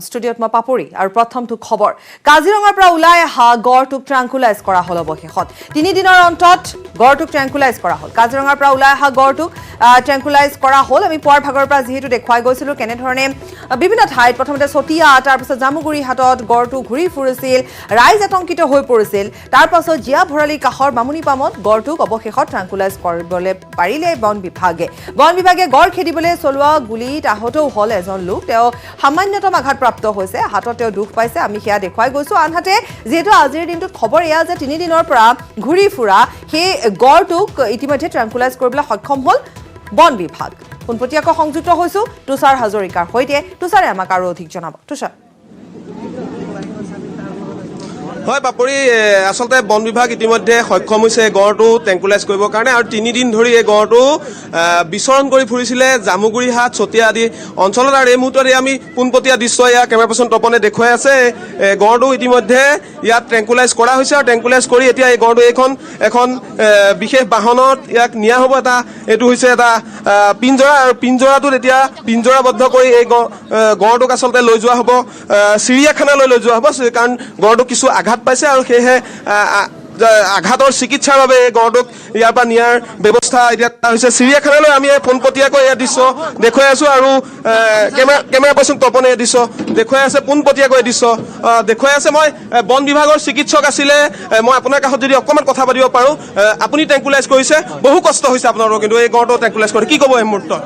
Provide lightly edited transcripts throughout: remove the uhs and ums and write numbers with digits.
ষ্টুডিঅ'ত মই পাপৰি আৰু প্ৰথমটো খবৰ কাজিৰঙাৰ পৰা ওলাই অহা গড়টোক ট্ৰাংকুলাইজ কৰা হ'ল অৱশেষত 3 দিনৰ অন্তত গড়টোক ট্ৰাংকুলাইজ কৰা হ'ল কাজিৰঙাৰ পৰা ওলাই অহা গড়টোক ট্ৰাংকুলাইজ কৰা হ'ল আমি পুৱাৰ ভাগৰ পৰা যিহেতু দেখুৱাই গৈছিলোঁ কেনেধৰণে বিভিন্ন ঠাইত প্ৰথমতে চতিয়া তাৰপিছত জামুগুৰি হাটত গড়টো ঘূৰি ফুৰিছিল ৰাইজ আতংকিত হৈ পৰিছিল তাৰপাছত জিয়া ভৰালি কাষৰ বামুনি পামত গড়টোক অৱশেষত ট্ৰাংকুলাইজ কৰিবলৈ পাৰিলে বন বিভাগে গড় খেদিবলৈ চলোৱা গুলীত আহতও হ'ল এজন লোক তেওঁ সামান্যতম আঘাত প্ৰাপ্ত হৈছে হাতত তেওঁ দুখ পাইছে আমি সেয়া দেখুৱাই গৈছো আনহাতে যেহেতু আজিৰ দিনটোত খবৰ এয়া যে 3 দিনৰ পৰা ঘূৰি ফুৰা সেই গড়টোক ইতিমধ্যে ট্ৰাংকুলাইজ কৰিবলৈ সক্ষম হ'ল বন বিভাগ পোনপটীয়াকৈ সংযুক্ত হৈছো তুষাৰ হাজৰিকাৰ সৈতে তুষাৰে আমাক আৰু অধিক জনাব তুষাৰ হয় পাপৰি আসলতে বন বিভাগ ইতিমধ্যে সক্ষম হৈছে গড়টো ট্ৰাংকুলাইজ কৰিবৰ কাৰণে আৰু 3 দিন ধৰি এই গড়টো বিচৰণ কৰি ফুৰিছিলে জামুগুৰি হাট চতিয়া আদি অঞ্চলত আৰু এই মুহূৰ্তত আমি পোনপটীয়া দৃশ্য ইয়াৰ কেমেৰা পাৰ্চন তপনে দেখুৱাই আছে গড়টো ইতিমধ্যে ইয়াত ট্ৰাংকুলাইজ কৰা হৈছে আৰু ট্ৰাংকুলাইজ কৰি এতিয়া এই গড়টো এখন বিশেষ বাহনত ইয়াক নিয়া হ'ব এইটো হৈছে এটা পিঞ্জৰা আৰু পিঞ্জৰাটোত এতিয়া পিঞ্জৰাবদ্ধ কৰি এই গড়টোক আচলতে লৈ যোৱা হ'ব চিৰিয়াখানালৈ লৈ যোৱা হ'ব কাৰণ গড়টো কিছু আঘাত পাইছে আৰু সেয়েহে আঘাতৰ চিকিৎসাৰ বাবে এই গড়টোক ইয়াৰ পৰা নিয়াৰ ব্যৱস্থা এতিয়া হৈছে চিৰিয়াখানালৈ আমি পোনপটীয়াকৈ এই দৃশ্য দেখুৱাই আছো আৰু কেমেৰা পাৰ্চন তপনে এই দৃশ্য দেখুৱাই আছে পোনপটীয়াকৈ এই দৃশ্য দেখুৱাই আছে মই বন বিভাগৰ চিকিৎসক আছিলে মই আপোনাৰ কাষত যদি অকণমান কথা পাতিব পাৰোঁ আপুনি ট্ৰাংকুলাইজ কৰিছে বহু কষ্ট হৈছে আপোনালোকৰ কিন্তু এই গড়টো ট্ৰাংকুলাইজ কৰি কি ক'ব এই মুহূৰ্তত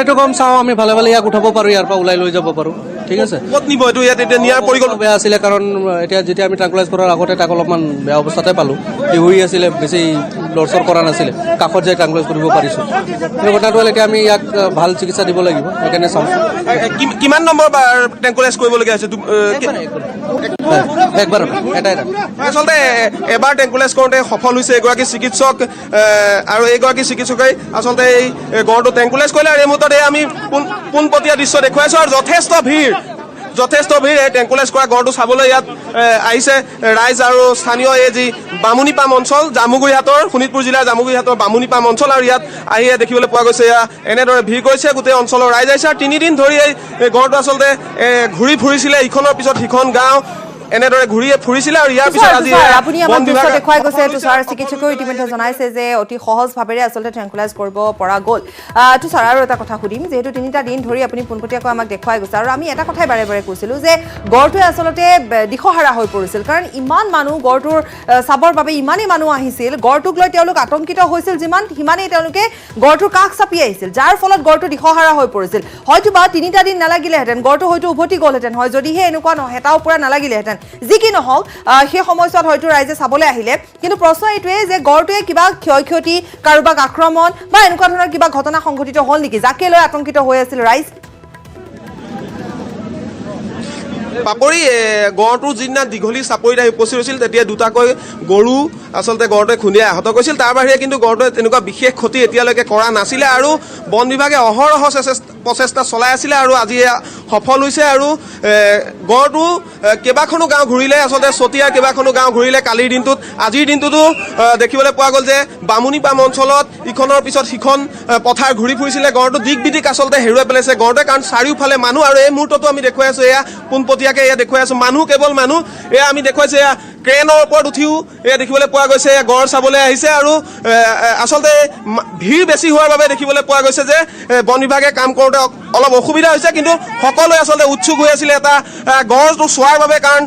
এইটো কম চাওঁ আমি ভালে ভালে ইয়াক উঠাব পাৰোঁ ইয়াৰ পৰা ওলাই লৈ যাব পাৰোঁ ঠিক আছে ক'ত নিব এইটো ইয়াত এতিয়া নিয়াৰ পৰিকল্পনা বেয়া আছিলে কাৰণ এতিয়া যেতিয়া আমি ট্ৰাংকুলাইজ কৰাৰ আগতে তাক অলপমান বেয়া অৱস্থাতে পালোঁ শুই আছিলে বেছি লৰচৰ কৰা নাছিলে কাষত যাই ট্ৰাংকুলাইজ কৰিব পাৰিছোঁ সেই কথাটো হ'ল এতিয়া আমি ইয়াক ভাল চিকিৎসা দিব লাগিব সেইকাৰণে চাওঁ কিমান নম্বৰ ট্ৰাংকুলাইজ কৰিবলগীয়া হৈছে একবাৰ এটাই আচলতে এবাৰ ট্ৰাংকুলাইজ কৰোঁতে সফল হৈছে এগৰাকী চিকিৎসক আৰু এইগৰাকী চিকিৎসকে আচলতে এই গড়টো ট্ৰাংকুলাইজ কৰিলে আৰু এই মুহূৰ্তত আমি পোনপটীয়া দৃশ্য দেখুৱাইছোঁ আৰু যথেষ্ট ভিৰ এই ট্ৰাংকুলাইজ কৰা গড়টো চাবলৈ ইয়াত আহিছে ৰাইজ আৰু স্থানীয় এই যি বামুনি পাম অঞ্চল জামুগুৰি হাটৰ শোণিতপুৰ জিলাৰ জামুগুৰি হাটৰ বামুনি পাম অঞ্চল আৰু ইয়াত আহি দেখিবলৈ পোৱা গৈছে এনেদৰে ভিৰ কৰিছে গোটেই অঞ্চলৰ ৰাইজ আহিছে আৰু 3 দিন ধৰি এই গড়টো আচলতে ঘূৰি ফুৰিছিলে ইখনৰ পিছত সিখন গাঁও এনেদৰে ঘূৰি ফুৰিছিলে আৰু ইয়াৰ পিছত আজি আপুনি আমাক দৃশ্য দেখুৱাই গৈছে তুষাৰ চিকিৎসকেও ইতিমধ্যে জনাইছে যে অতি সহজ ভাৱেৰে আচলতে ট্ৰাংকুলাইজ কৰিব পৰা গ'ল তুষাৰ আৰু এটা কথা সুধিম যিহেতু 3টা দিন ধৰি আপুনি পোনপটীয়াকৈ আমাক দেখুৱাই গৈছে আৰু আমি এটা কথাই বাৰে বাৰে কৈছিলোঁ যে গড়টোৱে আচলতে দিশহাৰা হৈ পৰিছিল কাৰণ ইমান মানুহ গড়টোৰ চাবৰ বাবে ইমানেই মানুহ আহিছিল গড়টোক লৈ তেওঁলোক আতংকিত হৈছিল সিমানেই তেওঁলোকে গড়টোৰ কাষ চাপি আহিছিল যাৰ ফলত গড়টো দিশহাৰা হৈ পৰিছিল হয়তোবা 3টা দিন নালাগিলেহেঁতেন গড়টো হয়তো উভতি গ'লহেঁতেন হয় যদিহে এনেকুৱা হেতাও পৰা নালাগিলেহেঁতেন যি কি নহওক সেই সময়ছোৱাত হয়তো ৰাইজে চাবলৈ আহিলে কিন্তু প্ৰশ্ন এইটোৱে যে গড়টোৱে কিবা ক্ষয়ক্ষতি কাৰোবাক আক্ৰমণ বা এনেকুৱা ধৰণৰ কিবা ঘটনা সংঘটিত হ'ল নেকি যাকে লৈ আতংকিত হৈ আছিল ৰাইজ পাপৰি গড়টো যিদিনা দীঘলী চাপৰিত আহি উপস্থিত হৈছিল তেতিয়া দুটাকৈ গৰু আচলতে গড়টোৱে খুন্দিয়াই আহত কৰিছিল তাৰ বাহিৰে কিন্তু গড়টোৱে তেনেকুৱা বিশেষ ক্ষতি এতিয়ালৈকে কৰা নাছিলে আৰু বন বিভাগে অহৰহ প্ৰচেষ্টা চলাই আছিলে আৰু আজি সফল হৈছে আৰু গড়টো কেইবাখনো গাঁও ঘূৰিলে আচলতে চতিয়াৰ কেইবাখনো গাঁও ঘূৰিলে কালিৰ দিনটোত আজিৰ দিনটোতো দেখিবলৈ পোৱা গ'ল যে বামুনি পাম অঞ্চলত ইখনৰ পিছত সিখন পথাৰ ঘূৰি ফুৰিছিলে গড়টো দিক বিদিক আচলতে হেৰুৱাই পেলাইছে গড়টোৱে কাৰণ চাৰিওফালে মানুহ আৰু এই মুহূৰ্ততো আমি দেখুৱাই আছোঁ এয়া পোনপটীয়াকৈ এয়া দেখুৱাই আছোঁ মানুহ কেৱল মানুহ এয়া আমি দেখুৱাইছোঁ এয়া ক্ৰেনৰ ওপৰত উঠিও এয়া দেখিবলৈ পোৱা গৈছে গড় চাবলৈ আহিছে আৰু আচলতে ভিৰ বেছি হোৱাৰ বাবে দেখিবলৈ পোৱা গৈছে যে বন বিভাগে কাম কৰোঁতে অলপ অসুবিধা হৈছে কিন্তু সকলোৱে আচলতে উৎসুক হৈ আছিলে এটা গড়টো চোৱাৰ বাবে কাৰণ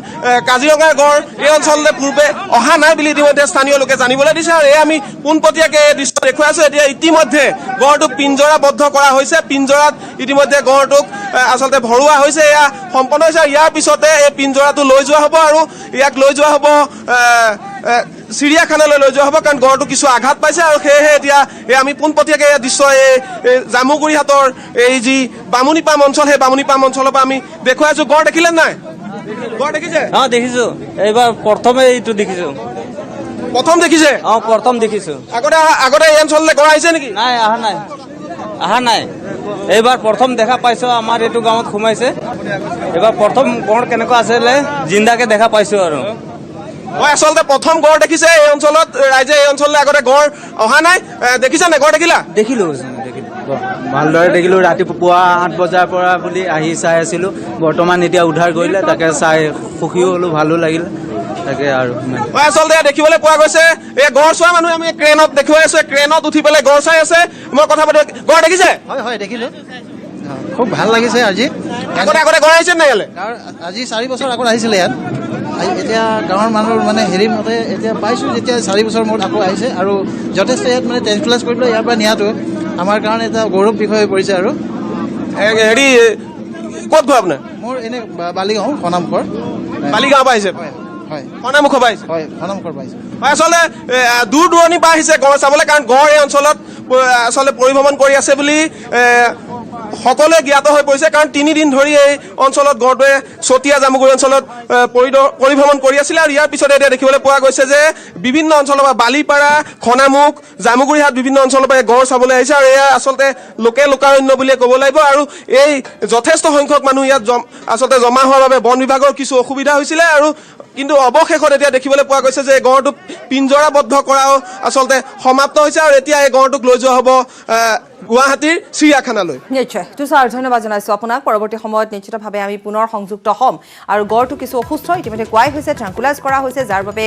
কাজিৰঙাৰ গড় এই অঞ্চললৈ পূৰ্বে অহা নাই বুলি ইতিমধ্যে স্থানীয় লোকে জানিবলৈ দিছে আৰু এই আমি পোনপটীয়াকৈ এই দৃশ্য দেখুৱাই আছোঁ এতিয়া ইতিমধ্যে গড়টোক পিঞ্জৰাবদ্ধ কৰা হৈছে পিঞ্জৰাত ইতিমধ্যে গড়টোক আচলতে ভৰোৱা হৈছে এয়া সম্পন্ন হৈছে ইয়াৰ পিছতে এই পিঞ্জৰাটো লৈ যোৱা হ'ব আৰু ইয়াক লৈ যোৱা হ'ব চিৰিয়াখানালৈ লৈ যোৱা হ'ব কাৰণ গড়টো কিছু আঘাত পাইছে আৰু সেয়েহে এতিয়া আমি পোনপটীয়াকৈ এই দৃশ্য এই জামুগুৰি হাটৰ এই যি বামুনি পাম অঞ্চল সেই বামুনি পাম অঞ্চলৰ পৰা আমি দেখুৱাই আছোঁ গড় দেখিলে নাই গড় দেখিছে দেখিছোঁ এইবাৰ প্ৰথমে এইটো দেখিছোঁ প্ৰথম দেখিছে প্ৰথম দেখিছোঁ আগতে এই অঞ্চললৈ গড় আহিছে নেকি নাই অহা নাই এইবাৰ প্ৰথম দেখা পাইছোঁ আমাৰ এইটো গাঁৱত সোমাইছে এইবাৰ প্ৰথম গড় কেনেকুৱা আছিলে জিন্দাকে দেখা পাইছোঁ আৰু হয় আচলতে প্ৰথম গড় দেখিছে এই অঞ্চলত ৰাইজে এই অঞ্চললৈ আগতে গড় অহা নাই দেখিছা নে গড় দেখিলা দেখিলোঁ ভালদৰে দেখিলোঁ। ৰাতিপুৱা 8 বজাৰ পৰা বুলি আহি চাই আছিলোঁ। বৰ্তমান এতিয়া উদ্ধাৰ কৰিলে, তাকে চাই সুখীও হ'লোঁ, ভালো লাগিল। তাকে আৰু আচলতে দেখিবলৈ পোৱা গৈছে এই গড় চোৱা মানুহ আমি ক্ৰেনত দেখুৱাই আছো, ক্ৰেনত উঠি পেলাই গড় চাই আছে। মই কথা পাতি গড় দেখিছে? হয় দেখিলোঁ, খুব ভাল লাগিছে। আজি আগতে গড় আহিছে নাই ইয়ালৈ? আজি 4 বছৰ আগত আহিছিলে ইয়াত। এতিয়া গাঁৱৰ মানুহৰ মানে হেৰি মতে এতিয়া পাইছোঁ, যেতিয়া 4 বছৰ মূৰত আকৌ আহিছে আৰু যথেষ্ট ইয়াত মানে ট্ৰেঞ্চপ্লাছ কৰি পেলাই ইয়াৰ পৰা নিয়াটো আমাৰ কাৰণে এটা গৌৰৱ বিষয় হৈ পৰিছে। আৰু হেৰি ক'ত ঘৰ আপোনাৰ? মোৰ এনে বালিগাঁও খনামুখৰ। বালিগাঁও পৰা আহিছে? হয় খনামুখৰ পৰা আহিছে? হয় খনামুখৰ পৰা আহিছে। আচলতে দূৰ দূৰণিৰ পৰা আহিছে গড় চাবলৈ, কাৰণ গড় এই অঞ্চলত আচলতে পৰিভ্ৰমণ কৰি আছে বুলি সকলোৱে জ্ঞাত হৈ পৰিছে। কাৰণ 3 দিন ধৰি এই অঞ্চলত গড়টোৱে চতিয়া জামুগুৰি অঞ্চলত পৰিভ্ৰমণ কৰি আছিলে। আৰু ইয়াৰ পিছতে এতিয়া দেখিবলৈ পোৱা গৈছে যে বিভিন্ন অঞ্চলৰ পৰা বালিপাৰা, খনামুখ, জামুগুৰিহাট বিভিন্ন অঞ্চলৰ পৰা গড় চাবলৈ আহিছে। আৰু এয়া আচলতে লোকাৰণ্য বুলিয়ে ক'ব লাগিব। আৰু এই যথেষ্ট সংখ্যক মানুহ ইয়াত আচলতে জমা হোৱাৰ বাবে বন বিভাগৰ কিছু অসুবিধা হৈছিলে। আৰু কিন্তু অৱশেষত এতিয়া দেখিবলৈ পোৱা গৈছে যে গড়টোক পিঞ্জৰাবদ্ধ কৰাও আচলতে সমাপ্ত হৈছে। আৰু এতিয়া এই গড়টোক লৈ যোৱা হ'ব গুৱাহাটীৰ চিৰিয়াখানালৈ। নিশ্চয় তুষাৰ, ধন্যবাদ জনাইছোঁ আপোনাক। পৰৱৰ্তী সময়ত নিশ্চিতভাৱে আমি পুনৰ সংযুক্ত হ'ম। আৰু গড়টো কিছু অসুস্থ ইতিমধ্যে কোৱাই হৈছে, ট্ৰাংকুলাইজ কৰা হৈছে, যাৰ বাবে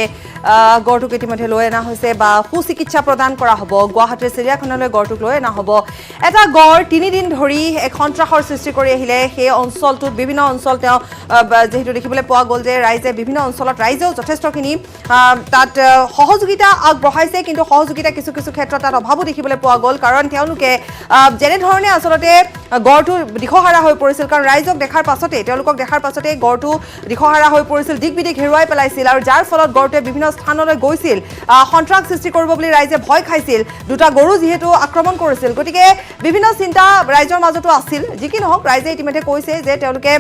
গড়টোক ইতিমধ্যে লৈ অনা হৈছে বা সুচিকিৎসা প্ৰদান কৰা হ'ব। গুৱাহাটীৰ চিৰিয়াখানালৈ গড়টোক লৈ অনা হ'ব। এটা গড় 3 দিন ধৰি এক সন্ত্ৰাসৰ সৃষ্টি কৰি আহিলে। সেই অঞ্চলটোত বিভিন্ন অঞ্চল তেওঁ যিহেতু দেখিবলৈ পোৱা গ'ল যে বিভিন্ন অঞ্চলত ৰাইজেও যথেষ্টখিনি তাত সহযোগিতা আগবঢ়াইছে, কিন্তু সহযোগিতা কিছু ক্ষেত্ৰত তাত অভাৱো দেখিবলৈ পোৱা গ'ল। কাৰণ তেওঁলোকে যেনেধৰণে আচলতে গড়টো দিশহাৰা হৈ পৰিছিল, কাৰণ ৰাইজক তেওঁলোকক দেখাৰ পাছতে গড়টো দিশহাৰা হৈ পৰিছিল, দিক বিদিক হেৰুৱাই পেলাইছিল। আৰু যাৰ ফলত গড়টোৱে বিভিন্ন স্থানলৈ গৈছিল, সন্ত্ৰাস সৃষ্টি কৰিব বুলি ৰাইজে ভয় খাইছিল। 2টা গৰু যিহেতু আক্ৰমণ কৰিছিল, গতিকে বিভিন্ন চিন্তা ৰাইজৰ মাজতো আছিল। যি কি নহওক, ৰাইজে ইতিমধ্যে কৈছে যে তেওঁলোকে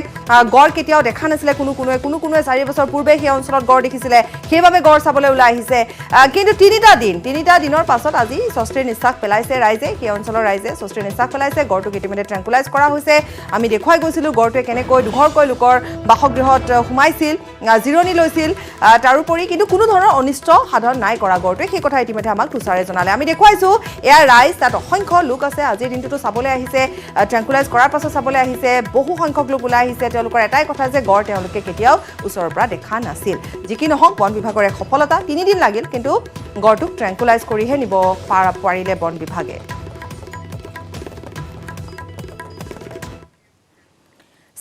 গড় কেতিয়াও দেখা নাছিলে। কোনোৱে 4 বছৰ পূৰ্বে সেই অঞ্চলত গড় দেখিছিলে, সেইবাবে গড় চাবলৈ ওলাই আহিছে। কিন্তু 3টা দিনৰ পাছত আজি স্বস্তিৰ নিশ্বাস পেলাইছে ৰাইজে। সেই অঞ্চলৰ ৰাইজে স্বস্তিৰ নিশ্বাস পেলাইছে। গড়টোক ইতিমধ্যে ট্ৰেংকুলাইজ কৰা হৈছে। আমি দেখুৱাই গৈছিলোঁ গড়টোৱে কেনেকৈ দুঘৰকৈ লোকৰ বাসগৃহত সোমাইছিল, জিৰণি লৈছিল। তাৰোপৰি কিন্তু কোনো ধৰণৰ অনিষ্ট সাধন নাই কৰা গড়টোৱে, সেই কথা ইতিমধ্যে আমাক তুষাৰে জনালে। আমি দেখুৱাইছোঁ এয়া ৰাইজ, তাত অসংখ্য লোক আছে। আজিৰ দিনটোতো চাবলৈ আহিছে, ট্ৰেংকুলাইজ কৰাৰ পাছত চাবলৈ আহিছে। বহু সংখ্যক লোক ওলাই আহিছে। তেওঁলোকৰ এটাই কথা যে গড় তেওঁলোকে কেতিয়াও ওচৰৰ পৰা দেখা নাছিল। যি কি নহওক, বন বিভাগৰ এক সফলতা। 3 দিন লাগিল, কিন্তু গড়টোক ট্ৰেংকুলাইজ কৰিহে নিব পাৰিলে বন বিভাগে।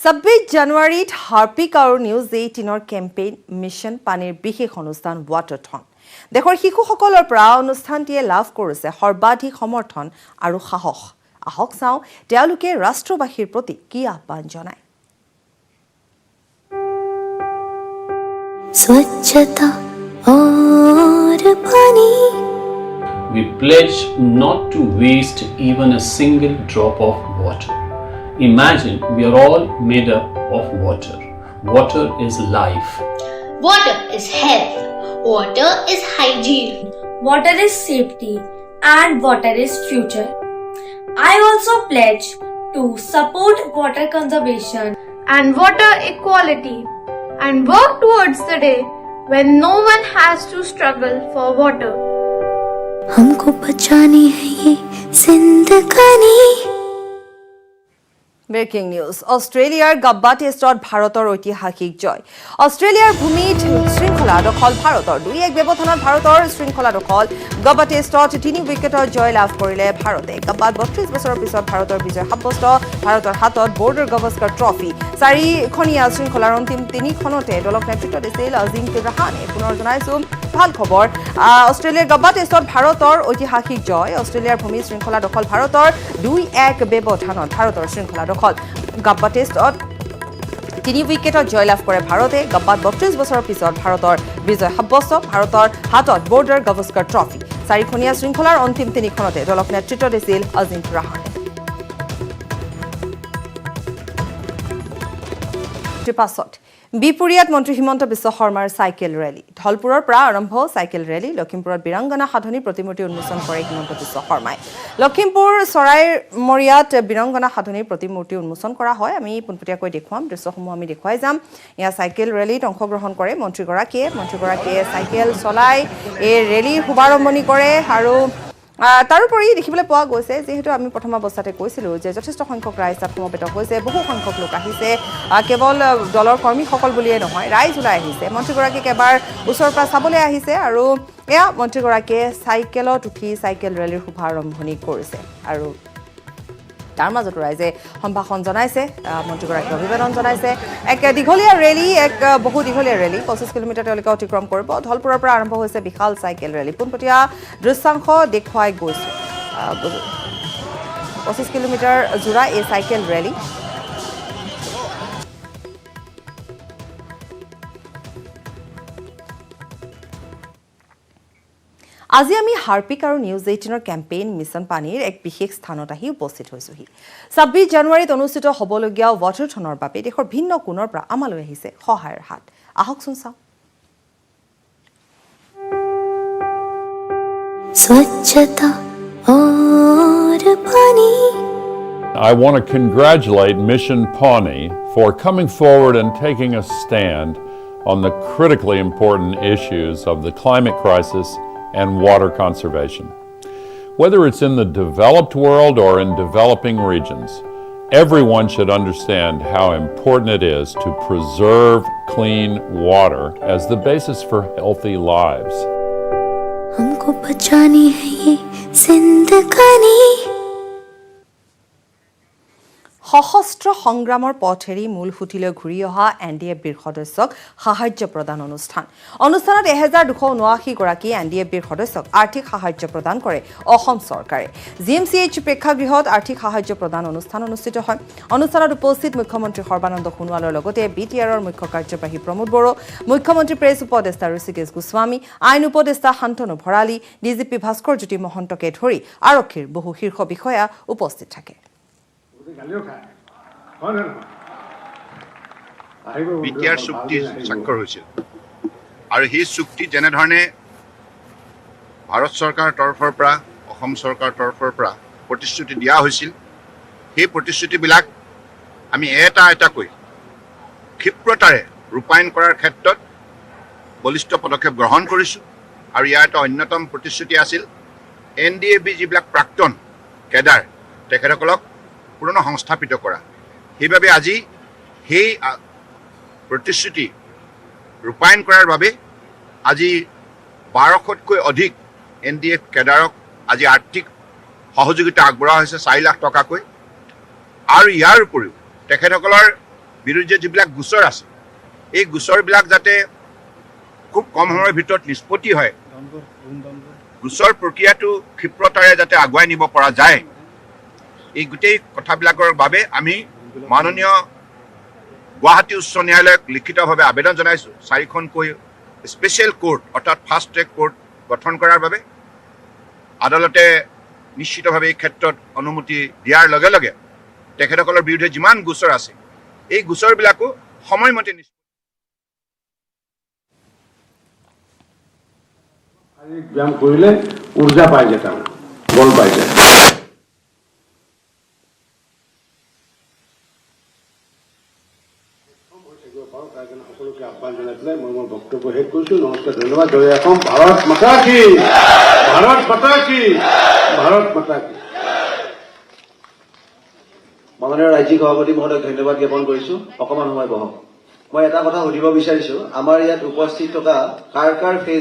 26 জানুৱাৰীত হাৰ্পিক আৰু নিউজ 18ৰ কেম্পেইন মিছন পানীৰ বিশেষ অনুষ্ঠান ৱাটাৰথন। দেশৰ শিশুসকলৰ পৰা অনুষ্ঠানটিয়ে লাভ কৰিছে সৰ্বাধিক সমৰ্থন আৰু সাহস। আহক চাওঁ তেওঁলোকে ৰাষ্ট্ৰবাসীৰ প্ৰতি কি আহ্বান জনায়। स्वच्छता और पानी। We pledge not to waste even a single drop of water. Imagine we are all made up of water. Water is life. Water is health. Water is hygiene. Water is safety and water is future. I also pledge to support water conservation and water equality and work towards the day when no one has to struggle for water. हमको बचानी है ये जिंदगानी। Breaking news. অষ্ট্ৰেলিয়াৰ Gabba টেষ্টত ভাৰতৰ ঐতিহাসিক জয়। অষ্ট্ৰেলিয়াৰ ভূমিত শৃংখলা দখল ভাৰতৰ। 2-1 ব্যৱধানত ভাৰতৰ শৃংখলা দখল। গাব্বা টেষ্টত 3 উইকেটৰ জয় লাভ কৰিলে ভাৰতে। গাব্বাত 32 বছৰৰ পিছত ভাৰতৰ বিজয় সাব্যস্ত। ভাৰতৰ হাতত বৰ্ডাৰ গাভাস্কাৰ ট্ৰফি। 4খনীয়া শৃংখলাৰ অন্তিম 3খনতে দলক নেতৃত্ব দিছিল আজিংক্য ৰাহানে। পুনৰ জনাইছোঁ ভাল খবৰ। অষ্ট্ৰেলিয়াৰ গাব্বা টেষ্টত ভাৰতৰ ঐতিহাসিক জয়। অষ্ট্ৰেলিয়াৰ ভূমিত শৃংখলা দখল ভাৰতৰ। 2-1 ব্যৱধানত ভাৰতৰ শৃংখলা দখল। গাব্বা টেষ্টত 3 উইকেটত জয় লাভ কৰে ভাৰতে। গাব্বাত 32 বছৰৰ পিছত ভাৰতৰ বিজয় সাব্যস্ত। ভাৰতৰ হাতত বৰ্ডাৰ গাভাস্কাৰ ট্ৰফি। 4খনীয়া শৃংখলাৰ অন্তিম 3খনতে দলক নেতৃত্ব দিছিল আজিংক্য ৰাহানে। পাছত বিপুৰীয়াত মন্ত্ৰী হিমন্ত বিশ্ব শৰ্মাৰ চাইকেল ৰেলী। ধলপুৰৰ পৰা আৰম্ভ চাইকেল ৰেলী। লখিমপুৰত বীৰাংগনা সাধনী প্ৰতিমূৰ্তি উন্মোচন কৰে হিমন্ত বিশ্ব শৰ্মাই। লখিমপুৰ চৰাইমৰীয়াত বীৰাংগনা সাধনীৰ প্ৰতিমূৰ্তি উন্মোচন কৰা হয়। আমি পোনপটীয়াকৈ দেখুৱাম, দৃশ্যসমূহ আমি দেখুৱাই যাম। এয়া চাইকেল ৰেলীত অংশগ্ৰহণ কৰে মন্ত্ৰীগৰাকীয়ে চাইকেল চলাই এই ৰেলীৰ শুভাৰম্ভণি কৰে। আৰু তাৰোপৰি দেখিবলৈ পোৱা গৈছে যিহেতু আমি প্ৰথম অৱস্থাতে কৈছিলোঁ যে যথেষ্ট সংখ্যক ৰাইজ তাত সমবেত হৈছে, বহু সংখ্যক লোক আহিছে, কেৱল দলৰ কৰ্মীসকল বুলিয়ে নহয়, ৰাইজ ওলাই আহিছে। মন্ত্ৰীগৰাকীক এবাৰ ওচৰৰ পৰা চাবলৈ আহিছে আৰু এয়া মন্ত্ৰীগৰাকীয়ে চাইকেলত উঠি চাইকেল ৰেলীৰ শুভাৰম্ভণি কৰিছে আৰু তাৰ মাজতো ৰাইজে সম্ভাষণ জনাইছে, মন্ত্ৰীগৰাকীক অভিবাদন জনাইছে। এক দীঘলীয়া ৰেলী, বহু দীঘলীয়া ৰেলী, 25 কিলোমিটাৰ তেওঁলোকে অতিক্ৰম কৰিব। ধলপুৰৰ পৰা আৰম্ভ হৈছে বিশাল চাইকেল ৰেলী। পোনপটীয়া দৃশ্যাংশ দেখুৱাই গৈছোঁ। 25 কিলোমিটাৰ জোৰা এই চাইকেল ৰেলী। আজি আমি হাৰ্পিক আৰু নিউজ 18ৰ কেম্পেইন মিছন পানীৰ এক বিশেষ স্থানত আহি উপস্থিত হৈছোহি। 26 জানুৱাৰীত অনুষ্ঠিত হ'বলগীয়া ৱাটাৰথনৰ বাবে দেশৰ ভিন্ন কোণৰ পৰা আমালৈ আহিছে সহায়ৰ হাত। আহকচোন চাওঁ। स्वच्छता और पानी I want to congratulate Mission Pawnee for coming forward and taking a stand on the critically important issues of the climate crisis and water conservation. Whether it's in the developed world or in developing regions, everyone should understand how important it is to preserve clean water as the basis for healthy lives. हमको बचानी है ये जिंदगानी। সশস্ত্ৰ সংগ্ৰামৰ পথেৰি মূল সুঁতিলৈ ঘূৰি অহা NDFBৰ সদস্যক সাহায্য প্ৰদান অনুষ্ঠানত 1279 গৰাকী NDFBৰ সদস্যক আৰ্থিক সাহায্য প্ৰদান কৰে অসম চৰকাৰে। GMCH প্ৰেক্ষাগৃহত আৰ্থিক সাহায্য প্ৰদান অনুষ্ঠান অনুষ্ঠিত হয়। অনুষ্ঠানত উপস্থিত মুখ্যমন্ত্ৰী সৰ্বানন্দ সোণোৱালৰ লগতে BTRৰ মুখ্য কাৰ্যবাহী প্ৰমোদ বড়ো, মুখ্যমন্ত্ৰী প্ৰেছ উপদেষ্টা ঋষিকেশ গোস্বামী, আইন উপদেষ্টা শান্তনু ভৰালী, DGP ভাস্কৰ জ্যোতি মহন্তকে ধৰি আৰক্ষীৰ বহু শীৰ্ষ বিষয়া উপস্থিত থাকে। BTR চুক্তি স্বাক্ষৰ হৈছিল আৰু সেই চুক্তি যেনেধৰণে ভাৰত চৰকাৰৰ তৰফৰ পৰা অসম চৰকাৰৰ তৰফৰ পৰা প্ৰতিশ্ৰুতি দিয়া হৈছিল, সেই প্ৰতিশ্ৰুতিবিলাক আমি এটাকৈ ক্ষিপ্ৰতাৰে ৰূপায়ণ কৰাৰ ক্ষেত্ৰত বলিষ্ঠ পদক্ষেপ গ্ৰহণ কৰিছোঁ। আৰু ইয়াৰ এটা অন্যতম প্ৰতিশ্ৰুতি আছিল NDFB যিবিলাক প্ৰাক্তন কেডাৰ তেখেতসকলক পুনৰ সংস্থাপিত কৰা। সেইবাবে আজি সেই প্ৰতিশ্ৰুতি ৰূপায়ণ কৰাৰ বাবে আজি 1200তকৈ অধিক NDF কেডাৰক আজি আৰ্থিক সহযোগিতা আগবঢ়োৱা হৈছে 4 লাখ টকাকৈ। আৰু ইয়াৰ উপৰিও তেখেতসকলৰ বিৰুদ্ধে যিবিলাক গোচৰ আছে, এই গোচৰবিলাক যাতে খুব কম সময়ৰ ভিতৰত নিষ্পত্তি হয়, গোচৰ প্ৰক্ৰিয়াটো ক্ষিপ্ৰতাৰে যাতে আগুৱাই নিব পৰা যায়, এই গোটেই কথাবিলাকৰ বাবে আমি মাননীয় গুৱাহাটী উচ্চ ন্যায়ালয়ক লিখিতভাৱে আবেদন জনাইছোঁ 4খনকৈ স্পেচিয়েল কোৰ্ট অৰ্থাৎ ফাষ্ট ট্ৰেক কোৰ্ট গঠন কৰাৰ বাবে। আদালতে নিশ্চিতভাৱে এই ক্ষেত্ৰত অনুমতি দিয়াৰ লগে লগে তেখেতসকলৰ বিৰুদ্ধে যিমান গোচৰ আছে এই গোচৰবিলাকো সময়মতে ব্যায়াম কৰিলে ঊৰ্জা পাই যায়, তাৰ বল পাই যায়। সকলোকে আহ্বান জনাই পেলাই মই মোৰ বক্তব্য শেষ কৰিছোঁ। নমস্কাৰ, ধন্যবাদ। জয় অসম। ভাৰত মাতা কি, ভাৰত মাতা কি, ভাৰত মাতা কি। মাননীয় ৰাজ্যিক সভাপতি মহোদয়ক ধন্যবাদ জ্ঞাপন কৰিছোঁ। অকণমান সময় বহক। মই এটা কথা সুধিব বিচাৰিছোঁ, আমাৰ ইয়াত উপস্থিত থকা কাৰ ফেজ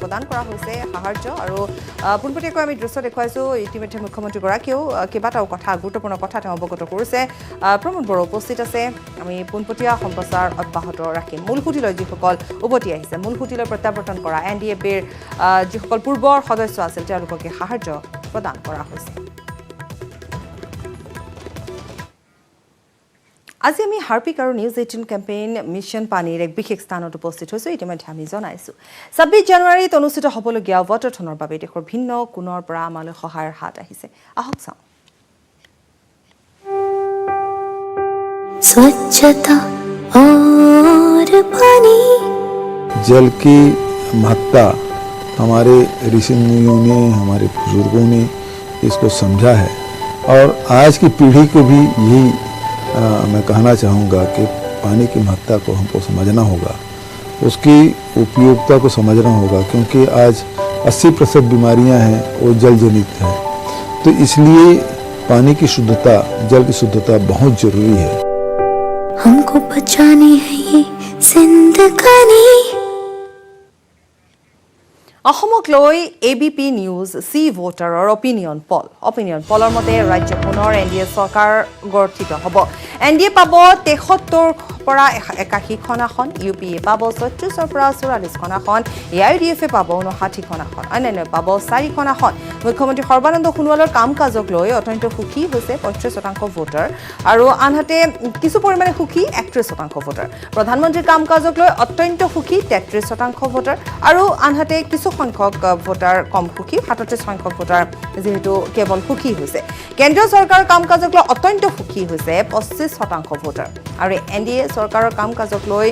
প্ৰদান কৰা হৈছে সাহায্য। আৰু পোনপটীয়াকৈ আমি দৃশ্য দেখুৱাইছোঁ। ইতিমধ্যে মুখ্যমন্ত্ৰীগৰাকীয়েও কেইবাটাও কথা, গুৰুত্বপূৰ্ণ কথা তেওঁ অৱগত কৰিছে। প্ৰমোদ বড়ো উপস্থিত আছে। আমি পোনপটীয়া সম্প্ৰচাৰ অব্যাহত ৰাখিম। মূল সুঁতিলৈ যিসকল উভতি আহিছে, মূল সুঁতিলৈ প্ৰত্যাৱৰ্তন কৰা NDFBৰ যিসকল পূৰ্বৰ সদস্য আছিল তেওঁলোককে সাহায্য প্ৰদান কৰা হৈছে। আজি আমি হাৰ্পিক আৰু নিউজ 18 কেম্পেইন মিছন পানীৰ এক বিশেষ স্থানত উপস্থিত হৈছোঁ। ইতিমধ্যে আমি জনাইছোঁ 26 জানুৱাৰীত অনুষ্ঠিত হ'বলগীয়া ৱাটাৰথনৰ বাবে দেশৰ ভিন্ন কোণৰ পৰা আমালৈ সহায়ৰ হাত আহিছে। আহক চাওঁ। स्वच्छता और पानी। जल की महत्ता हमारे ऋषि मुनियों ने, हमारे बुजुर्गों ने इसको समझा है। और आज की पीढ़ी को भी यही मैं कहना चाहूँगा कि पानी की महत्ता को हमको समझना होगा, उसकी उपयोगिता को समझना होगा, क्योंकि आज 80% बीमारियां हैं वो जल जनित हैं। तो इसलिए पानी की शुद्धता, जल की शुद्धता बहुत जरूरी है। हमको बचानी है ये जिंदगानी। অসমক লৈ ABP নিউজ চি ভোটাৰৰ অপিনিয়ন পলৰ মতে ৰাজ্য পুনৰ NDA চৰকাৰ গঠিত হ'ব। NDA পাব 73 পৰা 81খন আসন, UPA পাব 36 পৰা 44খন আসন, AIUDF পাব 59খন আসন, অন্যান্য পাব 4খন আসন। মুখ্যমন্ত্ৰী সৰ্বানন্দ সোণোৱালৰ কাম কাজক লৈ অত্যন্ত সুখী হৈছে 35% ভোটাৰ আৰু আনহাতে কিছু পৰিমাণে সুখী 31% ভোটাৰ। প্ৰধানমন্ত্ৰীৰ কাম কাজক লৈ অত্যন্ত সুখী 33% ভোটাৰ আৰু আনহাতে কিছু সংখ্যক ভোটাৰ কম সুখী 37% ভোটাৰ যেহেতু কেৱল সুখী হৈছে। কেন্দ্ৰীয় চৰকাৰৰ কাম কাজক লৈ অত্যন্ত সুখী হৈছে 25% ভোটাৰ আৰু NDA চৰকাৰৰ কাম কাজক লৈ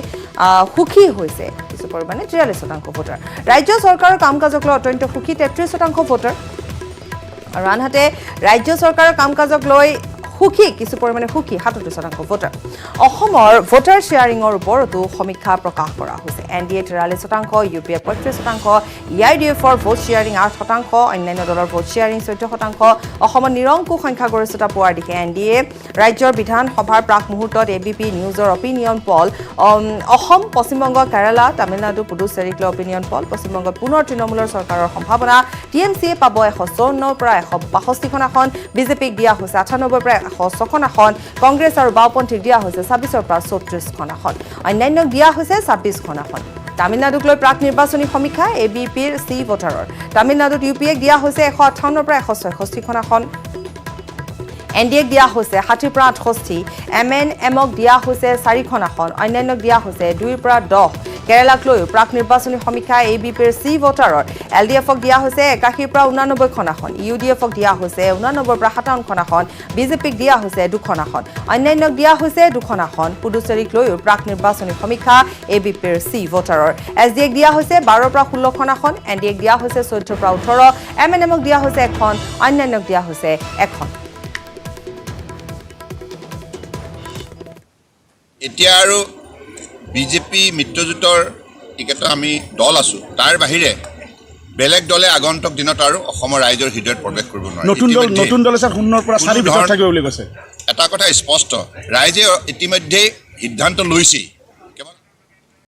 সুখী হৈছে কিছু পৰিমাণে 43% ভোটাৰ। ৰাজ্য চৰকাৰৰ কাম কাজক লৈ অত্যন্ত সুখী 33% ভোটাৰ আৰু আনহাতে ৰাজ্য চৰকাৰৰ কাম কাজক লৈ সুখী কিছু পৰিমাণে সুখী 37% ভোটাৰ। অসমৰ ভোটাৰ শ্বেয়াৰিঙৰ ওপৰতো সমীক্ষা প্ৰকাশ কৰা হৈছে। NDA 43%, UPA 35%, AIUDFৰ ভোট শ্বেয়াৰিং 8%, অন্যান্য দলৰ ভোট শ্বেয়াৰিং 14%। অসমত নিৰংকুশ সংখ্যাগৰিষ্ঠতা পোৱাৰ দিশে NDA ৰাজ্যৰ বিধানসভাৰ প্ৰাক মুহূৰ্তত ABP নিউজৰ অপিনিয়ন পল অসম, পশ্চিমবংগ, কেৰালা, তামিলনাডু, পুডুচেৰীক লৈ অপিনিয়ন পল। পশ্চিমবংগত পুনৰ তৃণমূলৰ চৰকাৰৰ সম্ভাৱনা। TMCয়ে পাব 154 পৰা 162খন আসন, বিজেপিক দিয়া হৈছে 98 পৰা 106খন আসন, কংগ্ৰেছ আৰু বাওঁপন্থীক দিয়া হৈছে 26 পৰা 34খন আসন, অন্যান্যক দিয়া হৈছে 26খন আসন। তামিলনাডুক লৈ প্ৰাক নিৰ্বাচনী সমীক্ষা ABPৰ চি ভোটাৰৰ। তামিলনাডুত UPAক দিয়া হৈছে 158 পৰা 166খন আসন, NDAক দিয়া হৈছে 60 পৰা 68, MNMক দিয়া হৈছে 4খন আসন, অন্যান্যক দিয়া হৈছে 2 পৰা 10। কেৰালাক লৈও প্ৰাক নিৰ্বাচনী সমীক্ষা ABPৰ চি ভোটাৰৰ। LDFক দিয়া হৈছে 81 পৰা 89খন আসন, UDFক দিয়া হৈছে 89 পৰা 57খন আসন, বিজেপিক দিয়া হৈছে 2খন আসন, অন্যান্যক দিয়া হৈছে 2খন আসন। পুডুচেৰীক লৈও প্ৰাক নিৰ্বাচনী সমীক্ষা ABPৰ চি ভোটাৰৰ। SDAক দিয়া হৈছে 12 পৰা 16খন আসন, NDAক দিয়া হৈছে 14 পৰা 18, MNMক দিয়া হৈছে 1খন, অন্যান্যক দিয়া হৈছে 1খন। এতিয়া আৰু বিজেপি মিত্ৰজোঁটৰ টিকেটত আমি দল আছোঁ, তাৰ বাহিৰে বেলেগ দলে আগন্তুক দিনত আৰু অসমৰ ৰাইজৰ হৃদয়ত প্ৰৱেশ কৰিব নোৱাৰে। নতুন দলে স্যাৰ 0 পৰা 4 ভিতৰত থাকিব বুলি কৈছে। এটা কথা স্পষ্ট, ৰাইজে ইতিমধ্যে সিদ্ধান্ত লৈছেই